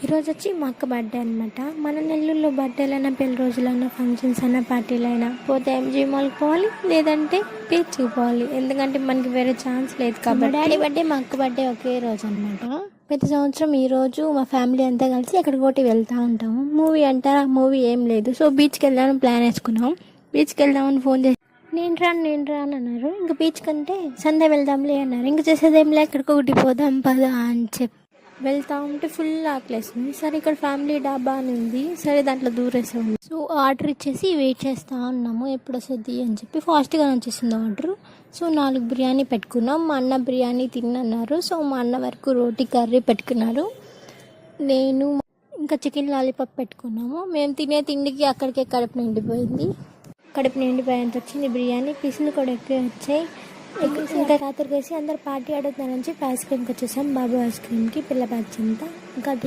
ఈరోజు వచ్చి మా అక్క బర్త్డే అనమాట. మన నెల్లూరులో బర్త్డేలైనా, పెళ్లి రోజులైనా, ఫంక్షన్స్ అయినా, పార్టీలైనా పోతే ఎంజీ మాల్కి పోవాలి, లేదంటే బీచ్కి పోవాలి. ఎందుకంటే మనకి వేరే ఛాన్స్ లేదు కాబట్టి. డాడీ బర్త్డే, మా అక్క బర్త్డే ఒకే రోజు అనమాట. ప్రతి సంవత్సరం ఈ రోజు మా ఫ్యామిలీ అంతా కలిసి ఎక్కడికోటి వెళ్తూ ఉంటాము. మూవీ అంటారా, మూవీ ఏం లేదు. సో బీచ్కి వెళ్దామని ప్లాన్ వేసుకున్నాం. బీచ్కి వెళ్దామని ఫోన్ చేసి నేను రాను అని అన్నారు. ఇంకా బీచ్ కంటే సండే వెళ్దాంలే అన్నారు. ఇంకా చేసేదేంలే, ఎక్కడికొకటి పోదాం పదా అని చెప్పి వెళ్తా ఉంటే ఫుల్ ఆకలేస్తుంది. సరే ఇక్కడ ఫ్యామిలీ డాబా అని ఉంది, సరే దాంట్లో దూరేసాము. సో ఆర్డర్ ఇచ్చేసి వెయిట్ చేస్తూ ఉన్నాము ఎప్పుడు వస్తుంది అని చెప్పి. ఫాస్ట్గా వచ్చేసింది ఆర్డర్. సో 4 బిర్యానీ పెట్టుకున్నాం. మా అన్న బిర్యానీ తిన్నన్నారు. సో మా అన్న వరకు రోటీ కర్రీ పెట్టుకున్నారు. నేను ఇంకా చికెన్ లాలీపాప్ పెట్టుకున్నాము. మేము తినే తిండికి అక్కడికే కడుపు నిండిపోయింది. కడుపు నిండిపోయేంత వచ్చింది బిర్యానీ. పీసులు కూడా ఎక్కువ వచ్చాయి. ఇంకా రాత్రి వేసి అందరు పార్టీ ఆడుతున్నారని చెప్పి ఐస్ క్రీమ్కి వచ్చేసాం. బాబు ఐస్ క్రీమ్కి పిల్ల బ్యాచ్ అంతా. ఇంకా